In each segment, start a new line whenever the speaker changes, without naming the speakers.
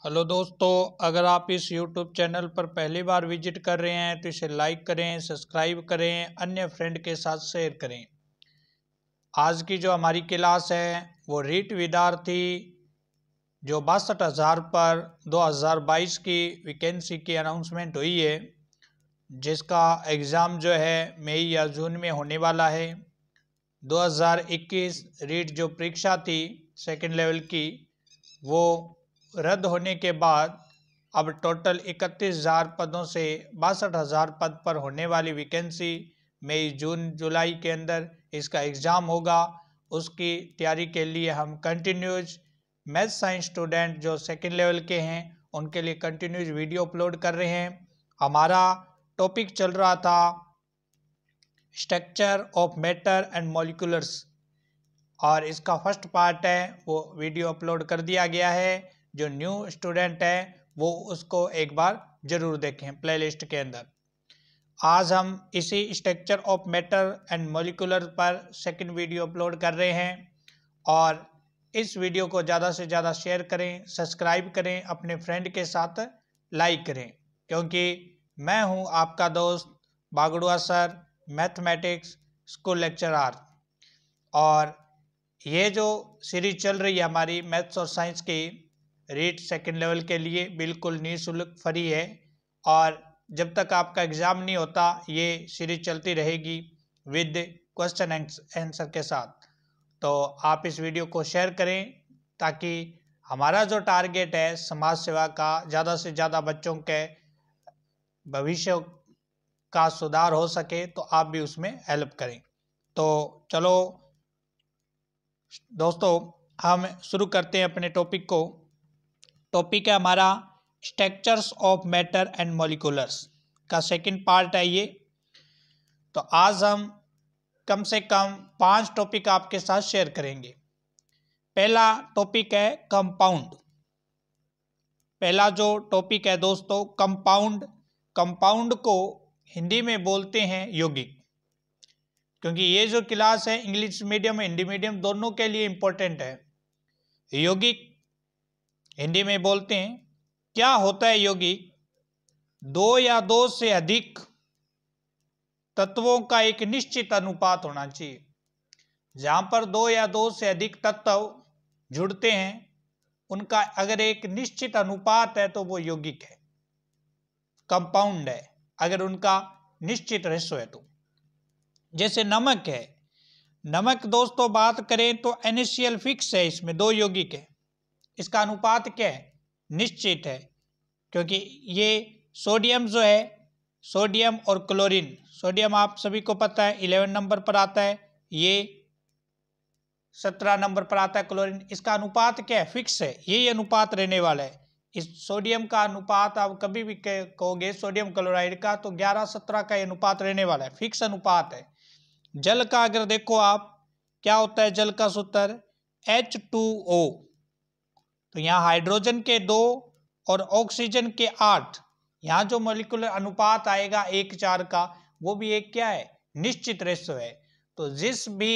Hello दोस्तों, अगर आप इस YouTube चैनल पर पहली बार विजिट कर रहे हैं तो इसे लाइक करें, सब्सक्राइब करें, अन्य फ्रेंड के साथ शेयर करें। आज की जो हमारी क्लास है वो रीट विद्यार्थी जो 62,000 पर 2022 की वैकेंसी की अनाउंसमेंट हुई है, जिसका एग्ज़ाम जो है मई या जून में होने वाला है। 2021 रीट जो परीक्षा थी सेकंड लेवल की, वो रद्द होने के बाद अब टोटल 31,000 पदों से 62,000 पद पर होने वाली वैकेंसी मई जून जुलाई के अंदर इसका एग्ज़ाम होगा। उसकी तैयारी के लिए हम कंटिन्यूज मैथ साइंस स्टूडेंट जो सेकेंड लेवल के हैं उनके लिए कंटिन्यूज वीडियो अपलोड कर रहे हैं। हमारा टॉपिक चल रहा था स्ट्रक्चर ऑफ मैटर एंड मॉलिक्यूलर्स, और इसका फर्स्ट पार्ट है वो वीडियो अपलोड कर दिया गया है। जो न्यू स्टूडेंट है वो उसको एक बार ज़रूर देखें प्लेलिस्ट के अंदर। आज हम इसी structure of matter and molecular पर सेकंड वीडियो अपलोड कर रहे हैं, और इस वीडियो को ज़्यादा से ज़्यादा शेयर करें, सब्सक्राइब करें, अपने फ्रेंड के साथ लाइक करें, क्योंकि मैं हूं आपका दोस्त बागड़ुआ सर, मैथमेटिक्स स्कूल लेक्चरर। और ये जो सीरीज चल रही है हमारी मैथ्स और साइंस की रीट सेकंड लेवल के लिए बिल्कुल निःशुल्क फ्री है, और जब तक आपका एग्ज़ाम नहीं होता ये सीरीज चलती रहेगी विद क्वेश्चन आंसर के साथ। तो आप इस वीडियो को शेयर करें ताकि हमारा जो टारगेट है समाज सेवा का, ज़्यादा से ज़्यादा बच्चों के भविष्य का सुधार हो सके, तो आप भी उसमें हेल्प करें। तो चलो दोस्तों, हम शुरू करते हैं अपने टॉपिक को। टॉपिक है हमारा स्ट्रक्चर्स ऑफ मैटर एंड मॉलिक्यूलर्स का सेकंड पार्ट है ये। तो आज हम कम से कम 5 टॉपिक आपके साथ शेयर करेंगे। पहला टॉपिक है कंपाउंड। पहला जो टॉपिक है दोस्तों कंपाउंड। कंपाउंड को हिंदी में बोलते हैं यौगिक, क्योंकि ये जो क्लास है इंग्लिश मीडियम हिंदी मीडियम दोनों के लिए इम्पोर्टेंट है। यौगिक हिंदी में बोलते हैं। क्या होता है यौगिक? दो या दो से अधिक तत्वों का एक निश्चित अनुपात होना चाहिए। जहां पर दो या दो से अधिक तत्व जुड़ते हैं उनका अगर एक निश्चित अनुपात है तो वो यौगिक है, कंपाउंड है, अगर उनका निश्चित रेशो है तो। जैसे नमक है, नमक दोस्तों बात करें तो NaCl फिक्स है, इसमें 2 यौगिक है, इसका अनुपात क्या है? निश्चित है, क्योंकि ये सोडियम जो है, सोडियम और क्लोरीन, सोडियम आप सभी को पता है 11 नंबर पर आता है, ये 17 नंबर पर आता है क्लोरीन। इसका अनुपात क्या है? फिक्स है, यही अनुपात रहने वाला है। इस सोडियम का अनुपात आप कभी भी कहोगे सोडियम क्लोराइड का तो 11-17 का अनुपात रहने वाला है, फिक्स अनुपात है। जल का अगर देखो आप, क्या होता है जल का सूत्र? H2O। तो यहाँ हाइड्रोजन के 2 और ऑक्सीजन के 8, यहाँ जो मॉलिक्यूलर अनुपात आएगा 1:4 का, वो भी एक क्या है? निश्चित रेशो है। तो जिस भी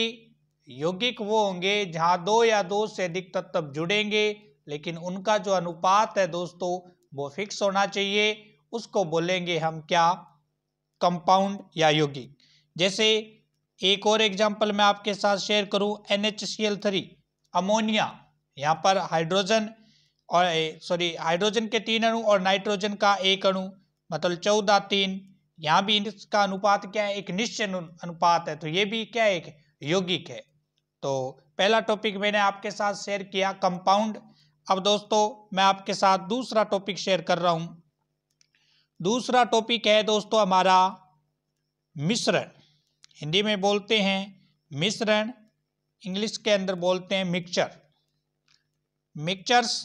यौगिक वो होंगे जहाँ 2 या 2 से अधिक तत्व जुड़ेंगे लेकिन उनका जो अनुपात है दोस्तों वो फिक्स होना चाहिए, उसको बोलेंगे हम क्या? कंपाउंड या यौगिक। जैसे एक और एग्जांपल मैं आपके साथ शेयर करूं, NaCl3 अमोनिया, यहाँ पर हाइड्रोजन और हाइड्रोजन के 3 अणु और नाइट्रोजन का 1 अणु, मतलब 14:3। यहाँ भी इसका अनुपात क्या है? एक निश्चित अनुपात है, तो ये भी क्या है? एक यौगिक है। तो पहला टॉपिक मैंने आपके साथ शेयर किया कंपाउंड। अब दोस्तों मैं आपके साथ दूसरा टॉपिक शेयर कर रहा हूं। दूसरा टॉपिक है दोस्तों हमारा मिश्रण। हिंदी में बोलते हैं मिश्रण, इंग्लिश के अंदर बोलते हैं मिक्सचर। मिक्सचर्स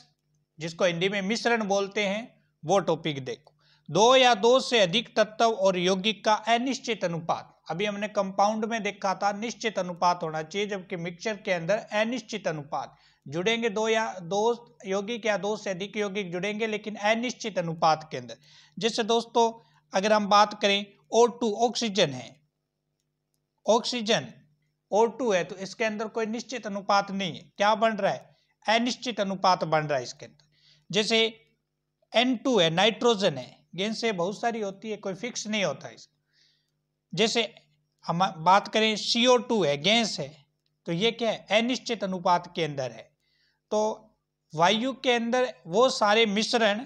जिसको हिंदी में मिश्रण बोलते हैं, वो टॉपिक देखो। 2 या 2 से अधिक तत्व और यौगिक का अनिश्चित अनुपात। अभी हमने कंपाउंड में देखा था निश्चित अनुपात होना चाहिए, जबकि मिक्सचर के अंदर अनिश्चित अनुपात। जुड़ेंगे 2 या 2 यौगिक या 2 से अधिक यौगिक जुड़ेंगे लेकिन अनिश्चित अनुपात के अंदर। जैसे दोस्तों अगर हम बात करें O2 ऑक्सीजन है, ऑक्सीजन O2 है, तो इसके अंदर कोई निश्चित अनुपात नहीं है, क्या बन रहा है? अनिश्चित अनुपात बन रहा है इसके अंदर। जैसे N2 है, नाइट्रोजन है। गैसें बहुत सारी होती है, कोई फिक्स नहीं होता इसका। जैसे हम बात करें CO2 है, गैस है, तो ये क्या है, अनिश्चित अनुपात के अंदर है। तो वायु के अंदर वो सारे मिश्रण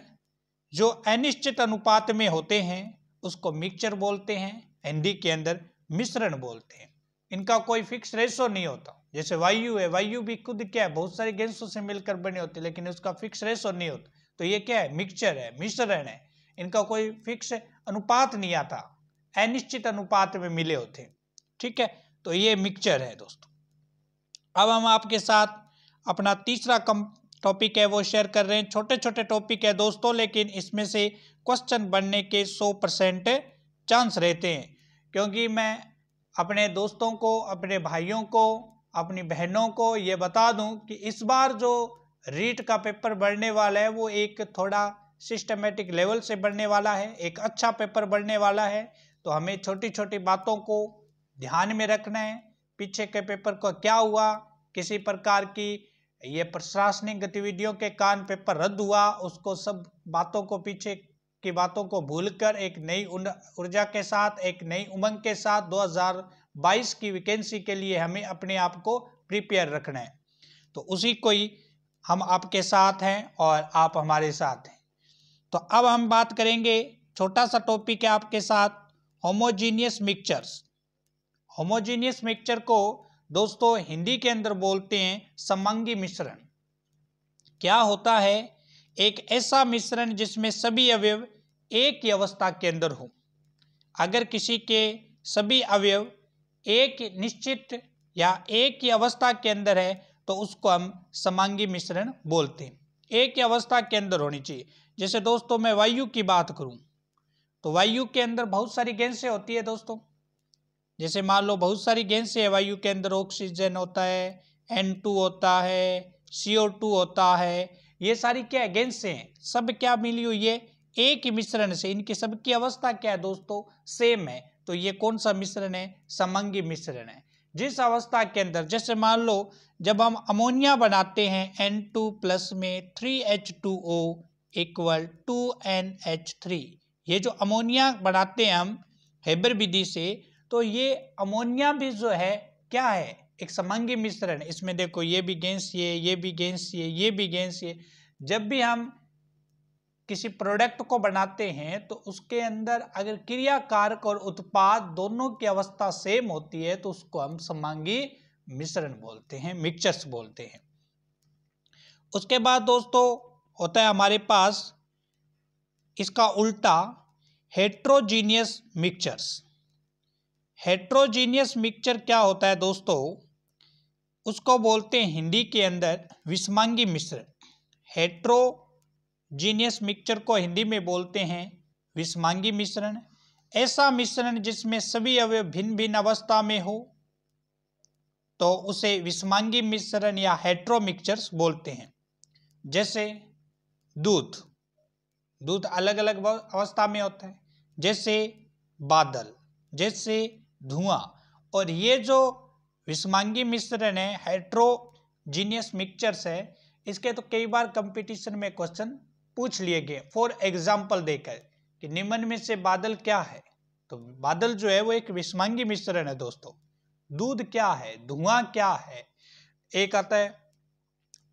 जो अनिश्चित अनुपात में होते हैं उसको मिक्सचर बोलते हैं, हिंदी के अंदर मिश्रण बोलते हैं। इनका कोई फिक्स रेशो नहीं होता। जैसे वायु है, वायु भी खुद क्या है, बहुत सारी गैसों से मिलकर बनी होती है, लेकिन उसका फिक्स रेशो नहीं होता। तो ये क्या है, मिक्सचर है, मिश्रण है। इनका कोई फिक्स अनुपात नहीं आता, अनिश्चित अनुपात में मिले होते हैं। ठीक है, तो ये मिक्सचर है दोस्तों। अब हम आपके साथ अपना तीसरा टॉपिक है वो शेयर कर रहे हैं। छोटे छोटे टॉपिक है दोस्तों, लेकिन इसमें से क्वेश्चन बनने के 100% चांस रहते हैं, क्योंकि मैं अपने दोस्तों को, अपने भाइयों को, अपनी बहनों को ये बता दूं कि इस बार जो रीट का पेपर बढ़ने वाला है वो एक थोड़ा सिस्टमेटिक लेवल से बढ़ने वाला है, एक अच्छा पेपर बढ़ने वाला है। तो हमें छोटी छोटी बातों को ध्यान में रखना है। पीछे के पेपर को क्या हुआ, किसी प्रकार की ये प्रशासनिक गतिविधियों के कारण पेपर रद्द हुआ, उसको सब बातों को, पीछे की बातों को भूलकर एक नई ऊर्जा के साथ, एक नई उमंग के साथ 2022 की वैकेंसी के लिए हमें अपने आप को प्रिपेयर रखना है। तो उसी को ही हम आपके साथ हैं और आप हमारे साथ हैं। तो अब हम बात करेंगे, छोटा सा टॉपिक है आपके साथ, होमोजीनियस मिक्सचर्स। होमोजीनियस मिक्सचर को दोस्तों हिंदी के अंदर बोलते हैं समांगी मिश्रण। क्या होता है, एक ऐसा मिश्रण जिसमें सभी अवयव एक ही अवस्था के अंदर हो। अगर किसी के सभी अवयव एक निश्चित या एक ही अवस्था के अंदर है तो उसको हम समांगी मिश्रण बोलते हैं। एक ही अवस्था के अंदर होनी चाहिए। जैसे दोस्तों मैं वायु की बात करूं तो वायु के अंदर बहुत सारी गैसें होती है दोस्तों। जैसे मान लो बहुत सारी गैसें है वायु के अंदर, ऑक्सीजन होता है, N2 होता है, CO2 होता है, ये सारी क्या है, गैसें हैं। सब क्या मिली हुई है, एक ही मिश्रण से। इनकी सबकी अवस्था क्या है दोस्तों, सेम है। तो ये कौन सा मिश्रण है, समांगी मिश्रण है। जिस अवस्था के अंदर, जैसे मान लो जब हम अमोनिया बनाते हैं N2 प्लस में 3H2O इक्वल 2NH3, ये जो अमोनिया बनाते हैं हम हेबर विधि से, तो ये अमोनिया भी जो है क्या है, एक समांगी मिश्रण है। इसमें देखो ये भी गैसीय, ये भी गैसीय, ये भी गैसीय। जब भी हम किसी प्रोडक्ट को बनाते हैं तो उसके अंदर अगर क्रिया कारक और उत्पाद दोनों की अवस्था सेम होती है तो उसको हम समांगी मिश्रण बोलते हैं, मिक्सचर्स बोलते हैं। उसके बाद दोस्तों होता है हमारे पास इसका उल्टा, हेट्रोजीनियस मिक्सचर्स। हेट्रोजीनियस मिक्सचर क्या होता है दोस्तों, उसको बोलते हैं हिंदी के अंदर विषमांगी मिश्रण। हेट्रोजीनियस मिक्सचर को हिंदी में बोलते हैं विषमांगी मिश्रण। ऐसा मिश्रण जिसमें सभी अवयव भिन्न भिन्न अवस्था में हो तो उसे विषमांगी मिश्रण या हेट्रो मिक्सचर्स बोलते हैं। जैसे दूध, दूध अलग अलग अवस्था में होता है, जैसे बादल, जैसे धुआं। और ये जो विषमांगी मिश्रण है, हेट्रोजीनियस मिक्सचर्स है, इसके तो कई बार कंपटीशन में क्वेश्चन पूछ लिए गए फॉर एग्जाम्पल देकर कि निम्न में से बादल क्या है। तो बादल जो है वो एक विषमांगी मिश्रण है दोस्तों। दूध क्या है, धुआं क्या है। एक आता है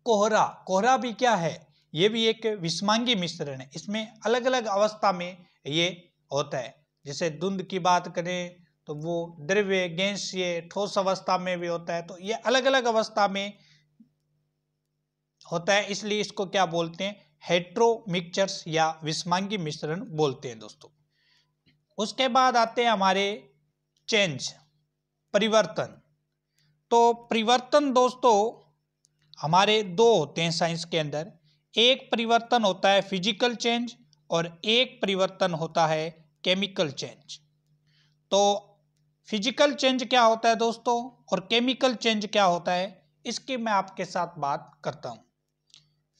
कोहरा, कोहरा भी क्या है, ये भी एक विषमांगी मिश्रण है। इसमें अलग अलग अवस्था में ये होता है। जैसे धुंध की बात करें तो वो द्रव्य, गैसीय, ठोस अवस्था में भी होता है। तो ये अलग अलग अवस्था में होता है, इसलिए इसको क्या बोलते हैं, हेट्रो मिक्सचर्स या विषमांगी मिश्रण बोलते हैं दोस्तों। उसके बाद आते हैं हमारे चेंज, परिवर्तन। तो परिवर्तन दोस्तों हमारे दो होते हैं साइंस के अंदर। एक परिवर्तन होता है फिजिकल चेंज और एक परिवर्तन होता है केमिकल चेंज। तो फिजिकल चेंज क्या होता है दोस्तों और केमिकल चेंज क्या होता है, इसकी मैं आपके साथ बात करता हूं।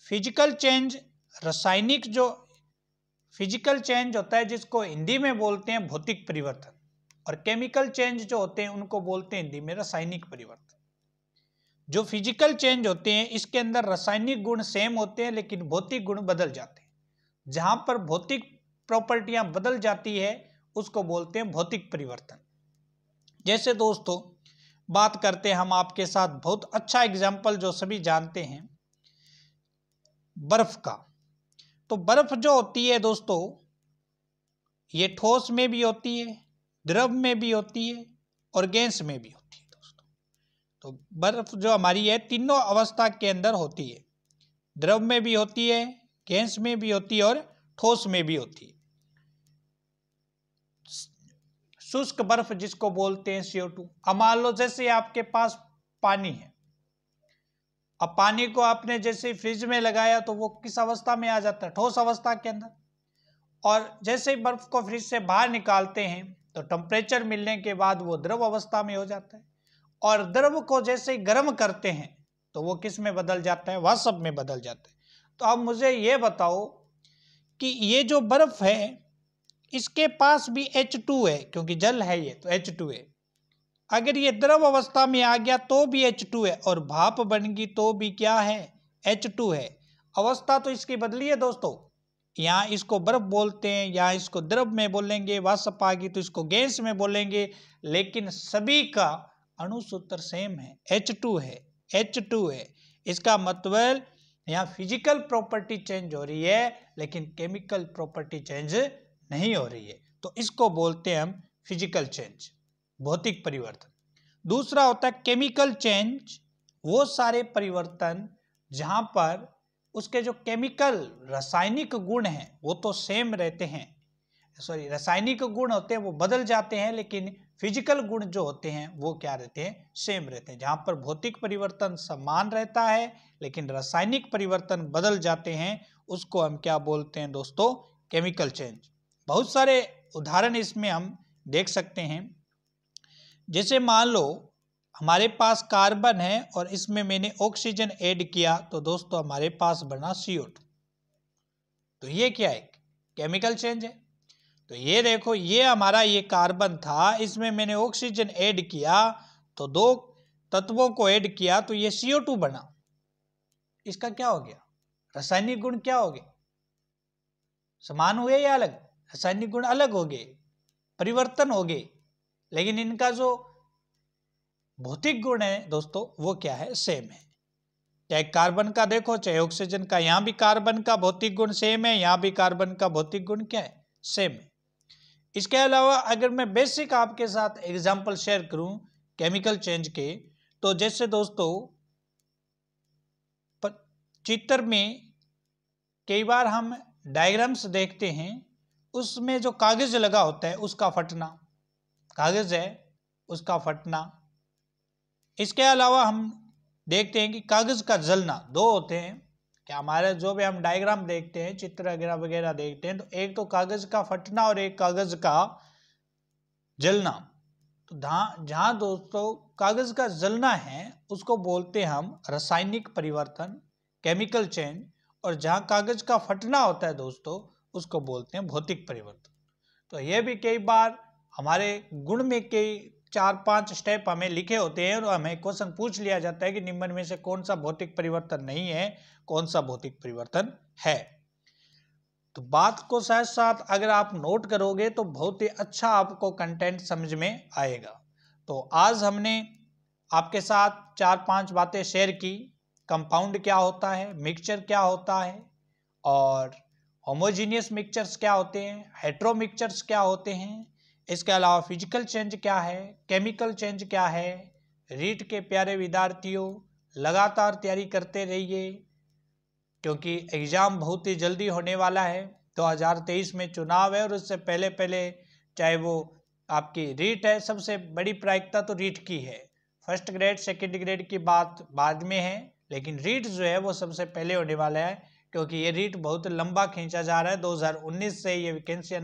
फिजिकल चेंज रासायनिक, जो फिजिकल चेंज होता है जिसको हिंदी में बोलते हैं भौतिक परिवर्तन, और केमिकल चेंज जो होते हैं उनको बोलते हैं हिंदी में रासायनिक परिवर्तन। जो फिजिकल चेंज होते हैं इसके अंदर रासायनिक गुण सेम होते हैं लेकिन भौतिक गुण बदल जाते हैं। जहां पर भौतिक प्रॉपर्टियां बदल जाती है उसको बोलते हैं भौतिक परिवर्तन। जैसे दोस्तों बात करते हैं हम आपके साथ बहुत अच्छा एग्जाम्पल जो सभी जानते हैं, बर्फ का। तो बर्फ जो होती है दोस्तों, ये ठोस में भी होती है, द्रव में भी होती है और गैस में भी होती है दोस्तों। तो बर्फ जो हमारी है तीनों अवस्था के अंदर होती है, द्रव में भी होती है, गैस में भी होती है और ठोस में भी होती है। शुष्क बर्फ जिसको बोलते हैं CO2। अब मान लो जैसे आपके पास पानी है, अब पानी को आपने जैसे फ्रिज में लगाया तो वो किस अवस्था में आ जाता है, ठोस अवस्था के अंदर। और जैसे ही बर्फ को फ्रिज से बाहर निकालते हैं तो टेम्परेचर मिलने के बाद वो द्रव अवस्था में हो जाता है। और द्रव को जैसे ही गर्म करते हैं तो वो किस में बदल जाता है, वाष्प में बदल जाता है। तो अब मुझे ये बताओ कि ये जो बर्फ है इसके पास भी H2 है, क्योंकि जल है ये, तो H2 है। अगर ये द्रव अवस्था में आ गया तो भी H2 है, और भाप बन गई तो भी क्या है, H2 है। अवस्था तो इसकी बदली है दोस्तों, यहाँ इसको बर्फ बोलते हैं, यहाँ इसको द्रव में बोलेंगे, वाष्प आ गई तो इसको गैस में बोलेंगे, लेकिन सभी का अणु सूत्र सेम है, H2 है, H2 है। इसका मतलब यहाँ फिजिकल प्रॉपर्टी चेंज हो रही है लेकिन केमिकल प्रॉपर्टी चेंज नहीं हो रही है, तो इसको बोलते हैं हम फिजिकल चेंज, भौतिक परिवर्तन। दूसरा होता है केमिकल चेंज, वो सारे परिवर्तन जहां पर उसके जो केमिकल रासायनिक गुण हैं वो तो सेम रहते हैं, रासायनिक गुण होते हैं वो बदल जाते हैं, लेकिन फिजिकल गुण जो होते हैं वो क्या रहते हैं, सेम रहते हैं। जहां पर भौतिक परिवर्तन समान रहता है लेकिन रासायनिक परिवर्तन बदल जाते हैं, उसको हम क्या बोलते हैं दोस्तों, केमिकल चेंज। बहुत सारे उदाहरण इसमें हम देख सकते हैं। जैसे मान लो हमारे पास कार्बन है और इसमें मैंने ऑक्सीजन ऐड किया तो दोस्तों हमारे पास बना CO2। तो ये क्या है, केमिकल चेंज है। तो ये देखो, ये हमारा ये कार्बन था, इसमें मैंने ऑक्सीजन ऐड किया तो दो तत्वों को ऐड किया तो ये CO2 बना। इसका क्या हो गया, रासायनिक गुण क्या हो गए, समान हुए या अलग, रासायनिक गुण अलग हो गए, परिवर्तन हो गए, लेकिन इनका जो भौतिक गुण है दोस्तों वो क्या है, सेम है। चाहे कार्बन का देखो चाहे ऑक्सीजन का, यहां भी कार्बन का भौतिक गुण सेम है, यहां भी कार्बन का भौतिक गुण क्या है, सेम है। इसके अलावा अगर मैं बेसिक आपके साथ एग्जांपल शेयर करूं केमिकल चेंज के, तो जैसे दोस्तों चित्र में कई बार हम डायग्राम्स देखते हैं, उसमें जो कागज लगा होता है उसका फटना, कागज है उसका फटना। इसके अलावा हम देखते हैं कि कागज का जलना, दो होते हैं कि हमारे जो भी हम डायग्राम देखते हैं, चित्र वगैरह वगैरह देखते हैं, तो एक तो कागज का फटना और एक कागज का जलना। तो जहां दोस्तों कागज का जलना है उसको बोलते हैं हम रासायनिक परिवर्तन, केमिकल चेंज, और जहां कागज का फटना होता है दोस्तों उसको बोलते हैं भौतिक परिवर्तन। तो ये भी कई बार हमारे गुण में कई 4-5 स्टेप हमें लिखे होते हैं और हमें क्वेश्चन पूछ लिया जाता है कि निम्न में से कौन सा भौतिक परिवर्तन नहीं है, कौन सा भौतिक परिवर्तन है। तो बात को साथ साथ अगर आप नोट करोगे तो बहुत ही अच्छा आपको कंटेंट समझ में आएगा। तो आज हमने आपके साथ 4-5 बातें शेयर की, कंपाउंड क्या होता है, मिक्सचर क्या होता है, और होमोजीनियस मिक्सचर्स क्या होते हैं, हेट्रो मिक्सचर्स क्या होते हैं, इसके अलावा फिजिकल चेंज क्या है, केमिकल चेंज क्या है। रीट के प्यारे विद्यार्थियों, लगातार तैयारी करते रहिए क्योंकि एग्ज़ाम बहुत ही जल्दी होने वाला है। 2023 में चुनाव है और उससे पहले पहले चाहे वो आपकी रीट है, सबसे बड़ी प्रायिकता तो रीट की है। फर्स्ट ग्रेड सेकंड ग्रेड की बात बाद में है, लेकिन रीट जो है वो सबसे पहले होने वाला है क्योंकि ये रीट बहुत लंबा खींचा जा रहा है। 2019 से ये वैकेंसी